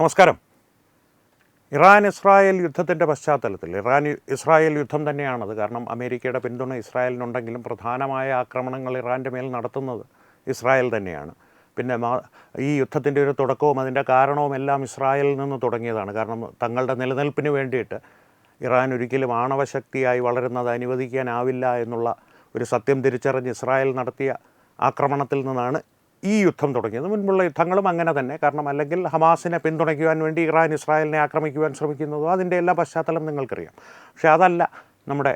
നമസ്കാരം. Iran Israel യുദ്ധത്തിൻ്റെ പശ്ചാത്തലത്തിൽ ഇസ്രായേൽ യുദ്ധം തന്നെയാണത്. കാരണം അമേരിക്കയുടെ പിന്തുണ ഇസ്രായേലിനുണ്ടെങ്കിലും പ്രധാനമായ ആക്രമണങ്ങൾ ഇറാൻ്റെ മേൽ നടത്തുന്നത് ഇസ്രായേൽ തന്നെയാണ്. പിന്നെ ഈ യുദ്ധത്തിൻ്റെ ഒരു തുടക്കവും അതിൻ്റെ കാരണവും എല്ലാം ഇസ്രായേലിൽ നിന്ന് തുടങ്ങിയതാണ്. കാരണം തങ്ങളുടെ നിലനിൽപ്പിന് വേണ്ടിയിട്ട് ഇറാൻ ഒരിക്കലും ആണവശക്തിയായി വളരുന്നത് അനുവദിക്കാനാവില്ല എന്നുള്ള ഒരു സത്യം തിരിച്ചറിഞ്ഞ് ഇസ്രായേൽ നടത്തിയ ആക്രമണത്തിൽ നിന്നാണ് ഈ യുദ്ധം തുടങ്ങിയത്. മുൻപുള്ള യുദ്ധങ്ങളും അങ്ങനെ തന്നെ. കാരണം അല്ലെങ്കിൽ ഹമാസിനെ പിന്തുണയ്ക്കുവാൻ വേണ്ടി ഇറാൻ ഇസ്രായേലിനെ ആക്രമിക്കുവാൻ ശ്രമിക്കുന്നതോ അതിൻ്റെ എല്ലാ പശ്ചാത്തലം നിങ്ങൾക്കറിയാം. പക്ഷേ അതല്ല നമ്മുടെ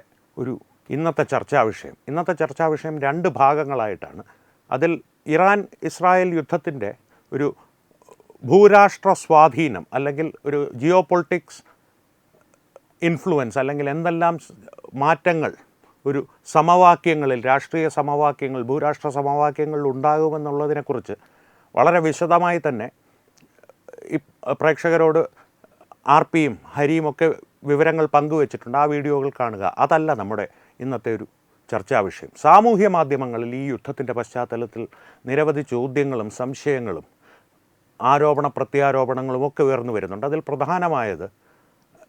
ഇന്നത്തെ ചർച്ചാ വിഷയം. ഇന്നത്തെ ചർച്ചാ വിഷയം രണ്ട് ഭാഗങ്ങളായിട്ടാണ്. അതിൽ ഇറാൻ ഇസ്രായേൽ യുദ്ധത്തിൻ്റെ ഒരു ഭൂരാഷ്ട്ര സ്വാധീനം അല്ലെങ്കിൽ ഒരു ജിയോ പൊളിറ്റിക്സ് ഇൻഫ്ലുവൻസ് അല്ലെങ്കിൽ എന്തെല്ലാം മാറ്റങ്ങൾ ഒരു സമവാക്യങ്ങളിൽ, രാഷ്ട്രീയ സമവാക്യങ്ങൾ, ഭൂരാഷ്ട്ര സമവാക്യങ്ങളിൽ ഉണ്ടാകുമെന്നുള്ളതിനെക്കുറിച്ച് വളരെ വിശദമായി തന്നെ ഈ പ്രേക്ഷകരോട് ആർപിയും ഹരിയും ഒക്കെ വിവരങ്ങൾ പങ്കുവച്ചിട്ടുണ്ട്. ആ വീഡിയോകൾ കാണുക. അതല്ല നമ്മുടെ ഇന്നത്തെ ഒരു ചർച്ചാ വിഷയം. സാമൂഹ്യ മാധ്യമങ്ങളിൽ ഈ യുദ്ധത്തിൻ്റെ പശ്ചാത്തലത്തിൽ നിരവധി ചോദ്യങ്ങളും സംശയങ്ങളും ആരോപണ പ്രത്യാരോപണങ്ങളും ഒക്കെ ഉയർന്നു വരുന്നുണ്ട്. അതിൽ പ്രധാനമായത്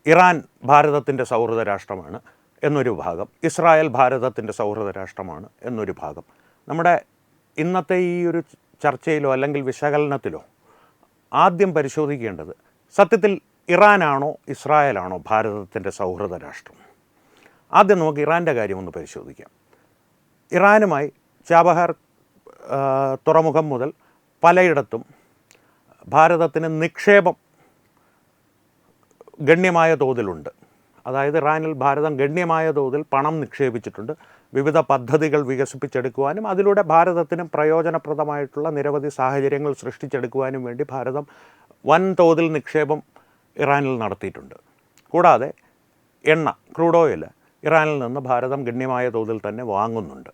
ഇറാൻ ഭാരതത്തിൻ്റെ സൗഹൃദ രാഷ്ട്രമാണ് എന്നൊരു ഭാഗം, ഇസ്രായേൽ ഭാരതത്തിൻ്റെ സൗഹൃദ രാഷ്ട്രമാണ് എന്നൊരു ഭാഗം. നമ്മുടെ ഇന്നത്തെ ഈ ഒരു ചർച്ചയിലോ അല്ലെങ്കിൽ വിശകലനത്തിലോ ആദ്യം പരിശോധിക്കേണ്ടത് സത്യത്തിൽ ഇറാനാണോ ഇസ്രായേലാണോ ഭാരതത്തിൻ്റെ സൗഹൃദ രാഷ്ട്രം. ആദ്യം നമുക്ക് ഇറാൻ്റെ കാര്യം ഒന്ന് പരിശോധിക്കാം. ഇറാനുമായി ചാബഹാർ തുറമുഖം മുതൽ പലയിടത്തും ഭാരതത്തിന് നിക്ഷേപം ഗണ്യമായ തോതിലുണ്ട്. അതായത് ഇറാനിൽ ഭാരതം ഗണ്യമായ തോതിൽ പണം നിക്ഷേപിച്ചിട്ടുണ്ട്. വിവിധ പദ്ധതികൾ വികസിപ്പിച്ചെടുക്കുവാനും അതിലൂടെ ഭാരതത്തിന് പ്രയോജനപ്രദമായിട്ടുള്ള നിരവധി സാഹചര്യങ്ങൾ സൃഷ്ടിച്ചെടുക്കുവാനും വേണ്ടി ഭാരതം വൻതോതിൽ നിക്ഷേപം ഇറാനിൽ നടത്തിയിട്ടുണ്ട്. കൂടാതെ ക്രൂഡ് ഓയിൽ ഇറാനിൽ നിന്ന് ഭാരതം ഗണ്യമായ തോതിൽ തന്നെ വാങ്ങുന്നുണ്ട്.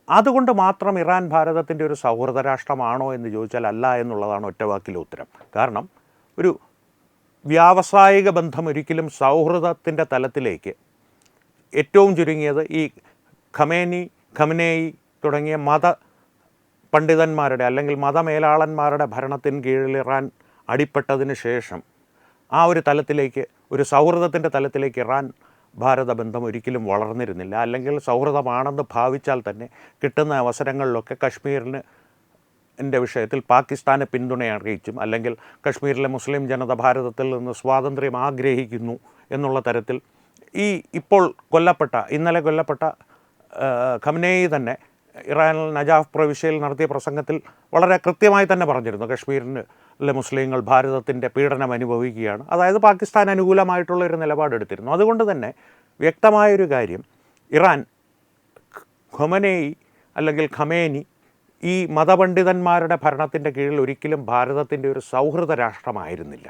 അതുകൊണ്ട് മാത്രം ഇറാൻ ഭാരതത്തിൻ്റെ ഒരു സൗഹൃദ രാഷ്ട്രമാണോ എന്ന് ചോദിച്ചാൽ അല്ല എന്നുള്ളതാണ് ഒറ്റവാക്കിലെ ഉത്തരം. കാരണം ഒരു വ്യാവസായിക ബന്ധം ഒരിക്കലും സൗഹൃദത്തിൻ്റെ തലത്തിലേക്ക് ഏറ്റവും ചുരുങ്ങിയത് ഈ ഖമനേയി തുടങ്ങിയ മത പണ്ഡിതന്മാരുടെ അല്ലെങ്കിൽ മതമേലാളന്മാരുടെ ഭരണത്തിന് കീഴിൽ ഇറാൻ അടിപ്പെട്ടതിന് ശേഷം ആ ഒരു തലത്തിലേക്ക്, ഒരു സൗഹൃദത്തിൻ്റെ തലത്തിലേക്ക് ഇറാൻ ഭാരത ബന്ധം ഒരിക്കലും വളർന്നിരുന്നില്ല. അല്ലെങ്കിൽ സൗഹൃദമാണെന്ന് ഭാവിച്ചാൽ തന്നെ കിട്ടുന്ന അവസരങ്ങളിലൊക്കെ കശ്മീരിന് വിഷയത്തിൽ പാകിസ്ഥാനെ പിന്തുണ അറിയിച്ചും അല്ലെങ്കിൽ കശ്മീരിലെ മുസ്ലിം ജനത ഭാരതത്തിൽ നിന്ന് സ്വാതന്ത്ര്യം ആഗ്രഹിക്കുന്നു എന്നുള്ള തരത്തിൽ ഇന്നലെ കൊല്ലപ്പെട്ട ഖമനേയി തന്നെ ഇറാനിൽ നജാഫ് പ്രവിശ്യയിൽ നടത്തിയ പ്രസംഗത്തിൽ വളരെ കൃത്യമായി തന്നെ പറഞ്ഞിരുന്നു, കശ്മീരിലെ മുസ്ലിങ്ങൾ ഭാരതത്തിൻ്റെ പീഡനം അനുഭവിക്കുകയാണ്. അതായത് പാകിസ്ഥാൻ അനുകൂലമായിട്ടുള്ളൊരു നിലപാടെടുത്തിരുന്നു. അതുകൊണ്ട് തന്നെ വ്യക്തമായൊരു കാര്യം, ഇറാൻ ഖമേനി ഈ മതപണ്ഡിതന്മാരുടെ ഭരണത്തിൻ്റെ കീഴിൽ ഒരിക്കലും ഭാരതത്തിൻ്റെ ഒരു സൗഹൃദ രാഷ്ട്രമായിരുന്നില്ല.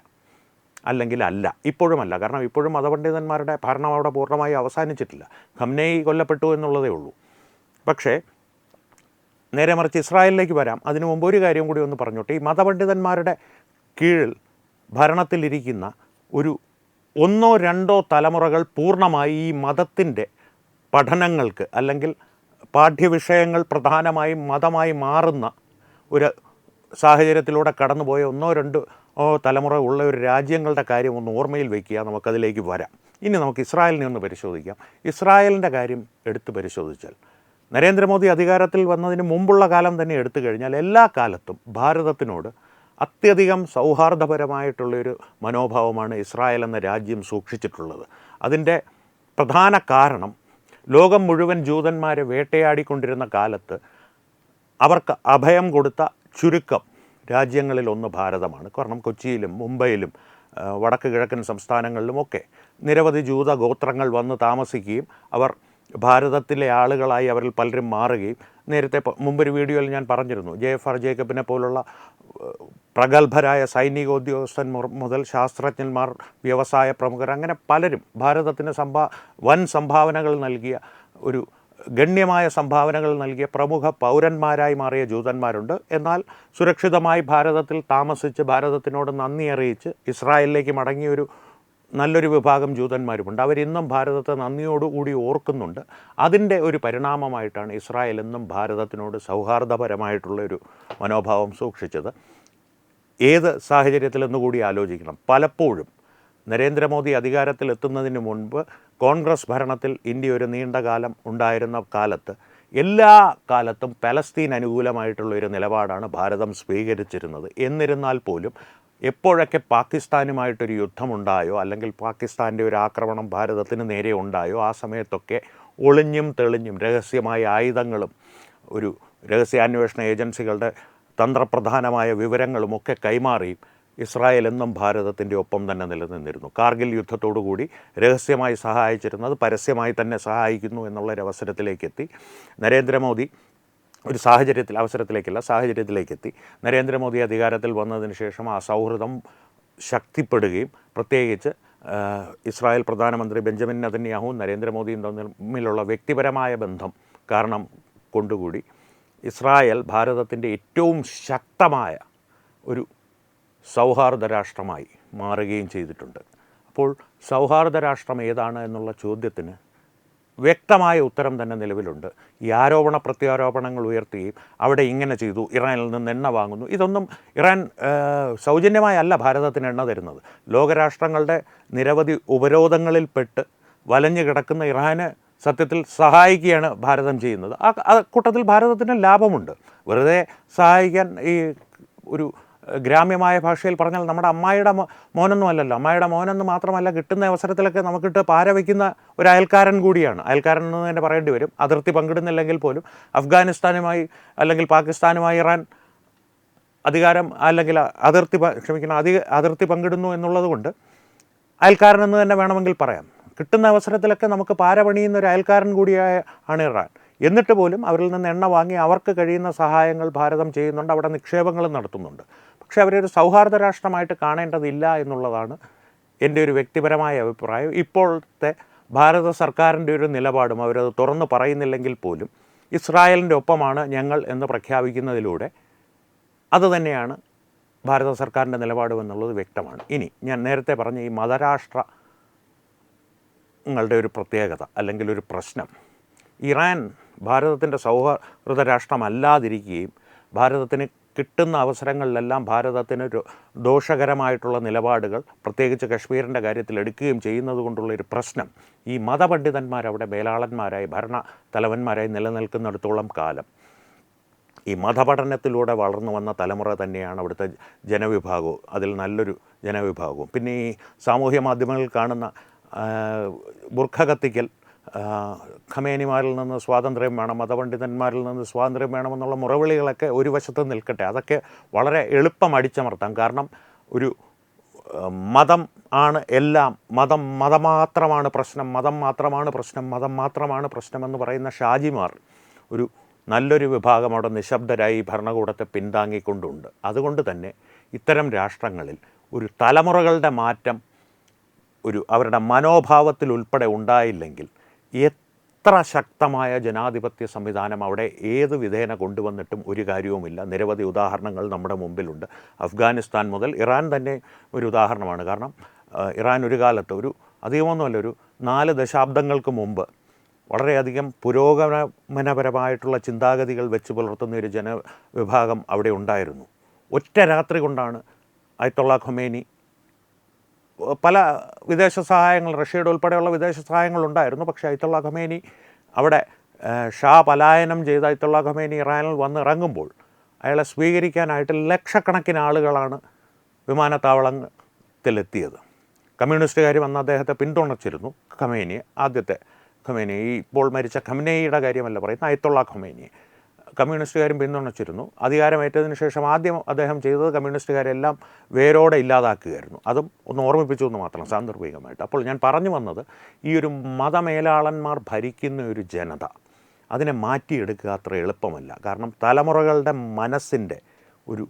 ഇപ്പോഴുമല്ല. കാരണം ഇപ്പോഴും മതപണ്ഡിതന്മാരുടെ ഭരണം അവിടെ പൂർണ്ണമായി അവസാനിച്ചിട്ടില്ല. ഖമനേയി കൊല്ലപ്പെട്ടു എന്നുള്ളതേ ഉള്ളൂ. പക്ഷേ നേരെ മറിച്ച് ഇസ്രായേലിലേക്ക് വരാം. അതിനു മുമ്പ് ഒരു കാര്യം കൂടി ഒന്ന് പറഞ്ഞോട്ടെ. ഈ മതപണ്ഡിതന്മാരുടെ കീഴിൽ ഭരണത്തിലിരിക്കുന്ന ഒരു 1-2 തലമുറകൾ പൂർണ്ണമായി ഈ മതത്തിൻ്റെ പഠനങ്ങൾക്ക് അല്ലെങ്കിൽ പാഠ്യവിഷയങ്ങൾ പ്രധാനമായും മതമായി മാറുന്ന ഒരു സാഹചര്യത്തിലൂടെ കടന്നുപോയ 1-2 തലമുറ ഉള്ള ഒരു രാജ്യങ്ങളുടെ കാര്യം ഒന്ന് ഓർമ്മയിൽ വയ്ക്കുക. നമുക്കതിലേക്ക് വരാം. ഇനി നമുക്ക് ഇസ്രായേലിനെ ഒന്ന് പരിശോധിക്കാം. ഇസ്രായേലിൻ്റെ കാര്യം എടുത്ത് പരിശോധിച്ചാൽ നരേന്ദ്രമോദി അധികാരത്തിൽ വന്നതിന് മുമ്പുള്ള കാലം തന്നെ എടുത്തു കഴിഞ്ഞാൽ എല്ലാ കാലത്തും ഭാരതത്തിനോട് അത്യധികം സൗഹാർദ്ദപരമായിട്ടുള്ളൊരു മനോഭാവമാണ് ഇസ്രായേൽ എന്ന രാജ്യം സൂക്ഷിച്ചിട്ടുള്ളത്. അതിൻ്റെ പ്രധാന കാരണം ലോകം മുഴുവൻ ജൂതന്മാരെ വേട്ടയാടിക്കൊണ്ടിരുന്ന കാലത്ത് അവർക്ക് അഭയം കൊടുത്ത ചുരുക്കം രാജ്യങ്ങളിലൊന്ന് ഭാരതമാണ്. കാരണം കൊച്ചിയിലും മുംബൈയിലും വടക്ക് കിഴക്കൻ സംസ്ഥാനങ്ങളിലുമൊക്കെ നിരവധി ജൂത ഗോത്രങ്ങൾ വന്ന് താമസിക്കുകയും അവർ ഭാരതത്തിലെ ആളുകളായി അവരിൽ പലരും മാറുകയും, നേരത്തെ മുമ്പൊരു വീഡിയോയിൽ ഞാൻ പറഞ്ഞിരുന്നു, JFR ജേക്കബിനെ പോലുള്ള പ്രഗത്ഭരായ സൈനികോദ്യോഗസ്ഥൻ മുതൽ ശാസ്ത്രജ്ഞന്മാർ, വ്യവസായ പ്രമുഖർ, അങ്ങനെ പലരും ഭാരതത്തിന് വൻ സംഭാവനകൾ നൽകിയ ഗണ്യമായ സംഭാവനകൾ നൽകിയ പ്രമുഖ പൗരന്മാരായി മാറിയ ജൂതന്മാരുണ്ട്. എന്നാൽ സുരക്ഷിതമായി ഭാരതത്തിൽ താമസിച്ച് ഭാരതത്തിനോട് നന്ദി അറിയിച്ച് ഇസ്രായേലിലേക്ക് മടങ്ങിയൊരു നല്ലൊരു വിഭാഗം ജൂതന്മാരുമുണ്ട്. അവരിന്നും ഭാരതത്തെ നന്ദിയോടുകൂടി ഓർക്കുന്നുണ്ട്. അതിൻ്റെ ഒരു പരിണാമമായിട്ടാണ് ഇസ്രായേൽ എന്നും ഭാരതത്തിനോട് സൗഹാർദ്ദപരമായിട്ടുള്ളൊരു മനോഭാവം സൂക്ഷിച്ചത്. ഏത് സാഹചര്യത്തിലെന്ന് കൂടി ആലോചിക്കണം. പലപ്പോഴും നരേന്ദ്രമോദി അധികാരത്തിലെത്തുന്നതിന് മുൻപ് കോൺഗ്രസ് ഭരണത്തിൽ ഇന്ത്യ ഒരു നീണ്ട കാലം ഉണ്ടായിരുന്ന കാലത്ത് എല്ലാ കാലത്തും പലസ്തീൻ അനുകൂലമായിട്ടുള്ള ഒരു നിലപാടാണ് ഭാരതം സ്വീകരിച്ചിരുന്നത്. എന്നിരുന്നാൽ പോലും എപ്പോഴൊക്കെ പാകിസ്ഥാനുമായിട്ടൊരു യുദ്ധമുണ്ടായോ അല്ലെങ്കിൽ പാകിസ്ഥാൻ്റെ ഒരു ആക്രമണം ഭാരതത്തിന് നേരെ ഉണ്ടായോ ആ സമയത്തൊക്കെ ഒളിഞ്ഞും തെളിഞ്ഞും രഹസ്യമായ ആയുധങ്ങളും ഒരു രഹസ്യാന്വേഷണ ഏജൻസികളുടെ തന്ത്രപ്രധാനമായ വിവരങ്ങളുമൊക്കെ കൈമാറിയും ഇസ്രായേൽ എന്നും ഭാരതത്തിൻ്റെ ഒപ്പം തന്നെ നിലനിന്നിരുന്നു. കാർഗിൽ യുദ്ധത്തോടുകൂടി രഹസ്യമായി സഹായിച്ചിരുന്നത് പരസ്യമായി തന്നെ സഹായിക്കുന്നു എന്നുള്ളൊരവസരത്തിലേക്കെത്തി നരേന്ദ്രമോദി സാഹചര്യത്തിലേക്കെത്തി നരേന്ദ്രമോദി അധികാരത്തിൽ വന്നതിന് ശേഷം ആ സൗഹൃദം ശക്തിപ്പെടുകയും പ്രത്യേകിച്ച് ഇസ്രായേൽ പ്രധാനമന്ത്രി ബെഞ്ചമിൻ നെതന്യാഹുവും നരേന്ദ്രമോദിയും തമ്മിലുള്ള വ്യക്തിപരമായ ബന്ധം കാരണം കൊണ്ടുകൂടി ഇസ്രായേൽ ഭാരതത്തിൻ്റെ ഏറ്റവും ശക്തമായ ഒരു സൗഹാർദ്ദ രാഷ്ട്രമായി മാറുകയും ചെയ്തിട്ടുണ്ട്. അപ്പോൾ സൗഹാർദ്ദ രാഷ്ട്രം ഏതാണ് എന്നുള്ള ചോദ്യത്തിന് വ്യക്തമായ ഉത്തരം തന്നെ നിലവിലുണ്ട്. ഈ ആരോപണ പ്രത്യാരോപണങ്ങൾ ഉയർത്തുകയും അവിടെ ഇങ്ങനെ ചെയ്തു, ഇറാനിൽ നിന്ന് എണ്ണ വാങ്ങുന്നു, ഇതൊന്നും ഇറാൻ സൗജന്യമായല്ല ഭാരതത്തിന് എണ്ണ തരുന്നത്. ലോകരാഷ്ട്രങ്ങളുടെ നിരവധി ഉപരോധങ്ങളിൽപ്പെട്ട് വലഞ്ഞു കിടക്കുന്ന ഇറാന് സത്യത്തിൽ സഹായിക്കുകയാണ് ഭാരതം ചെയ്യുന്നത്. ആ കൂട്ടത്തിൽ ഭാരതത്തിന് ലാഭമുണ്ട്. വെറുതെ സഹായിക്കാൻ ഈ ഒരു ഗ്രാമ്യമായ ഭാഷയിൽ പറഞ്ഞാൽ നമ്മുടെ അമ്മായിയുടെ മോനൊന്നും അല്ലല്ലോ. അമ്മായിയുടെ മോനെന്ന് മാത്രമല്ല, കിട്ടുന്ന അവസരത്തിലൊക്കെ നമുക്കിട്ട് പാര വയ്ക്കുന്ന ഒരു അയൽക്കാരൻ കൂടിയാണ്. അയൽക്കാരൻ എന്ന് തന്നെ പറയേണ്ടി വരും. അതിർത്തി പങ്കിടുന്നില്ലെങ്കിൽ പോലും അഫ്ഗാനിസ്ഥാനുമായി അല്ലെങ്കിൽ പാകിസ്ഥാനുമായി ഇറാൻ അതിർത്തി പങ്കിടുന്നു എന്നുള്ളത് കൊണ്ട് അയൽക്കാരൻ എന്ന് തന്നെ വേണമെങ്കിൽ പറയാം. കിട്ടുന്ന അവസരത്തിലൊക്കെ നമുക്ക് പാര പണിയുന്ന ഒരു അയൽക്കാരൻ കൂടിയാണ് ഇറാൻ. എന്നിട്ട് പോലും അവരിൽ നിന്ന് എണ്ണ വാങ്ങി അവർക്ക് കഴിയുന്ന സഹായങ്ങൾ ഭാരതം ചെയ്യുന്നുണ്ട്, അവിടെ നിക്ഷേപങ്ങളും നടത്തുന്നുണ്ട്. പക്ഷേ അവരൊരു സൗഹാർദ്ദ രാഷ്ട്രമായിട്ട് കാണേണ്ടതില്ല എന്നുള്ളതാണ് എൻ്റെ ഒരു വ്യക്തിപരമായ അഭിപ്രായം. ഇപ്പോഴത്തെ ഭാരത സർക്കാരിൻ്റെ ഒരു നിലപാടും അവരത് തുറന്ന് പറയുന്നില്ലെങ്കിൽ പോലും ഇസ്രായേലിൻ്റെ ഒപ്പമാണ് ഞങ്ങൾ എന്ന് പ്രഖ്യാപിക്കുന്നതിലൂടെ അതുതന്നെയാണ് ഭാരത സർക്കാരിൻ്റെ നിലപാടുമെന്നുള്ളത് വ്യക്തമാണ്. ഇനി ഞാൻ നേരത്തെ പറഞ്ഞ ഈ മതരാഷ്ട്രങ്ങളുടെ ഒരു പ്രത്യേകത അല്ലെങ്കിൽ ഒരു പ്രശ്നം, ഇറാൻ ഭാരതത്തിൻ്റെ സൗഹാർദ്ദ രാഷ്ട്രമല്ലാതിരിക്കുകയും ഭാരതത്തിന് കിട്ടുന്ന അവസരങ്ങളിലെല്ലാം ഭാരതത്തിന് ദോഷകരമായിട്ടുള്ള നിലപാടുകൾ പ്രത്യേകിച്ച് കശ്മീരിൻ്റെ കാര്യത്തിൽ എടുക്കുകയും ചെയ്യുന്നത് കൊണ്ടുള്ളൊരു പ്രശ്നം ഈ മതപണ്ഡിതന്മാരവിടെ മേലാളന്മാരായി ഭരണ തലവന്മാരായി നിലനിൽക്കുന്നിടത്തോളം കാലം ഈ മതപഠനത്തിലൂടെ വളർന്നു വന്ന തലമുറ തന്നെയാണ് അവിടുത്തെ ജനവിഭാഗവും, അതിൽ നല്ലൊരു ജനവിഭാഗവും. പിന്നെ ഈ സാമൂഹ്യ മാധ്യമങ്ങളിൽ കാണുന്ന ബുർഖ കത്തിക്കൽ, ഖമേനിമാരിൽ നിന്ന് സ്വാതന്ത്ര്യം വേണം, മതപണ്ഡിതന്മാരിൽ നിന്ന് സ്വാതന്ത്ര്യം വേണമെന്നുള്ള മുറവിളികളൊക്കെ ഒരു വശത്ത് നിൽക്കട്ടെ, അതൊക്കെ വളരെ എളുപ്പം അടിച്ചമർത്താം. കാരണം ഒരു മതം ആണ് എല്ലാം, മതം മാത്രമാണ് പ്രശ്നം, മതം മാത്രമാണ് പ്രശ്നമെന്ന് പറയുന്ന ഷാജിമാർ ഒരു നല്ലൊരു വിഭാഗം അവിടെ നിശബ്ദരായി ഭരണകൂടത്തെ പിന്താങ്ങിക്കൊണ്ടുണ്ട്. അതുകൊണ്ട് തന്നെ ഇത്തരം രാഷ്ട്രങ്ങളിൽ ഒരു തലമുറകളുടെ മാറ്റം അവരുടെ മനോഭാവത്തിൽ ഉൾപ്പെടെ ഉണ്ടായില്ലെങ്കിൽ എത്ര ശക്തമായ ജനാധിപത്യ സംവിധാനം അവിടെ ഏത് വിധേന കൊണ്ടുവന്നിട്ടും ഒരു കാര്യവുമില്ല. നിരവധി ഉദാഹരണങ്ങൾ നമ്മുടെ മുമ്പിലുണ്ട്. അഫ്ഗാനിസ്ഥാൻ മുതൽ ഇറാൻ തന്നെ ഒരു ഉദാഹരണമാണ്. കാരണം ഇറാൻ ഒരു കാലത്ത് അധികമൊന്നുമല്ല, ഒരു 4 ദശാബ്ദങ്ങൾക്ക് മുമ്പ് വളരെയധികം പുരോഗമനപരമായിട്ടുള്ള ചിന്താഗതികൾ വെച്ച് പുലർത്തുന്ന ഒരു ജനവിഭാഗം അവിടെ ഉണ്ടായിരുന്നു. ഒറ്റ രാത്രി കൊണ്ടാണ് അയത്തുള്ള ഖൊമേനി പല വിദേശ സഹായങ്ങൾ, റഷ്യയുടെ ഉൾപ്പെടെയുള്ള വിദേശ സഹായങ്ങളുണ്ടായിരുന്നു. പക്ഷേ അയത്തുള്ള ഖൊമേനി അവിടെ ഷാ പലായനം ചെയ്ത അയത്തുള്ള ഖൊമേനി ഇറാനിൽ വന്ന് ഇറങ്ങുമ്പോൾ അയാളെ സ്വീകരിക്കാനായിട്ട് ലക്ഷക്കണക്കിന് ആളുകളാണ് വിമാനത്താവളത്തിലെത്തിയത്. കമ്മ്യൂണിസ്റ്റുകാർ വന്ന് അദ്ദേഹത്തെ പിന്തുണച്ചിരുന്നു. ആദ്യത്തെ ഖൊമേനി, ഈ ഇപ്പോൾ മരിച്ച ഖമനേയിയുടെ കാര്യമല്ല പറയുന്നത്, അയത്തുള്ള ഖൊമേനിയെ കമ്മ്യൂണിസ്റ്റുകാരും പിന്തുണച്ചിരുന്നു. അധികാരമേറ്റതിന് ശേഷം ആദ്യം അദ്ദേഹം ചെയ്തത് കമ്മ്യൂണിസ്റ്റുകാരെല്ലാം വേരോടെ ഇല്ലാതാക്കുകയായിരുന്നു. അതും ഒന്ന് ഓർമ്മിപ്പിച്ചു എന്ന് മാത്രം സാന്ദർഭികമായിട്ട്. അപ്പോൾ ഞാൻ പറഞ്ഞു വന്നത്, ഈ ഒരു മതമേലാളന്മാർ ഭരിക്കുന്ന ഒരു ജനത, അതിനെ മാറ്റിയെടുക്കുക അത്ര എളുപ്പമല്ല. കാരണം തലമുറകളുടെ മനസ്സിൻ്റെ ഒരു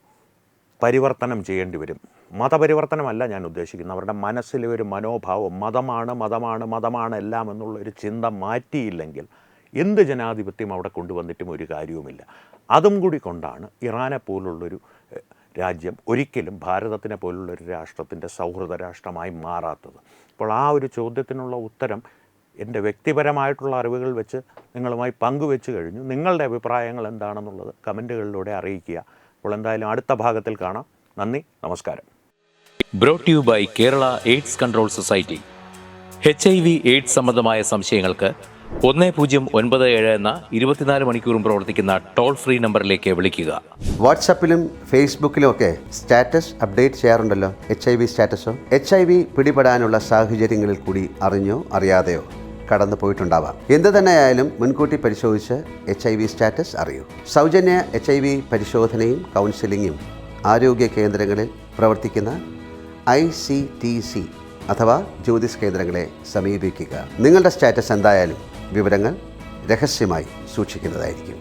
പരിവർത്തനം ചെയ്യേണ്ടി വരും. മതപരിവർത്തനമല്ല ഞാൻ ഉദ്ദേശിക്കുന്നത്, അവരുടെ മനസ്സിലെ ഒരു മനോഭാവം മതമാണ് എല്ലാം എന്നുള്ളൊരു ചിന്ത മാറ്റിയില്ലെങ്കിൽ എന്ത് ജനാധിപത്യം അവിടെ കൊണ്ടുവന്നിട്ടും ഒരു കാര്യവുമില്ല. അതും കൂടി കൊണ്ടാണ് ഇറാനെ പോലുള്ളൊരു രാജ്യം ഒരിക്കലും ഭാരതത്തിനെ പോലുള്ളൊരു രാഷ്ട്രത്തിൻ്റെ സൗഹൃദ രാഷ്ട്രമായി മാറാത്തത്. അപ്പോൾ ആ ഒരു ചോദ്യത്തിനുള്ള ഉത്തരം എൻ്റെ വ്യക്തിപരമായിട്ടുള്ള അറിവുകൾ വെച്ച് നിങ്ങളുമായി പങ്കുവെച്ച് കഴിഞ്ഞു. നിങ്ങളുടെ അഭിപ്രായങ്ങൾ എന്താണെന്നുള്ളത് കമൻറ്റുകളിലൂടെ അറിയിക്കുക. അപ്പോൾ എന്തായാലും അടുത്ത ഭാഗത്തിൽ കാണാം. നന്ദി, നമസ്കാരം. Brought you by Kerala AIDS control society. HIV AIDS സംബന്ധമായ സംശയങ്ങൾക്ക് 1097 എന്ന 24 മണിക്കൂറും പ്രവർത്തിക്കുന്ന ടോൾ ഫ്രീ നമ്പറിലേക്ക് വിളിക്കുക. വാട്സാപ്പിലും ഫേസ്ബുക്കിലും ഒക്കെ സ്റ്റാറ്റസ് അപ്ഡേറ്റ് ചെയ്യാറുണ്ടല്ലോ. HIV സ്റ്റാറ്റസോ HIV പിടിപെടാനുള്ള സാഹചര്യങ്ങളിൽ കൂടി അറിഞ്ഞോ അറിയാതെയോ കടന്നു പോയിട്ടുണ്ടാവാം. എന്ത് തന്നെയായാലും മുൻകൂട്ടി പരിശോധിച്ച് HIV സ്റ്റാറ്റസ് അറിയൂ. സൗജന്യ HIV പരിശോധനയും കൗൺസിലിങ്ങും ആരോഗ്യ കേന്ദ്രങ്ങളിൽ പ്രവർത്തിക്കുന്ന ICTC അഥവാ ജ്യോതിസ് കേന്ദ്രങ്ങളെ സമീപിക്കുക. നിങ്ങളുടെ സ്റ്റാറ്റസ് എന്തായാലും വിവരങ്ങൾ രഹസ്യമായി സൂക്ഷിക്കുന്നതായിരിക്കും.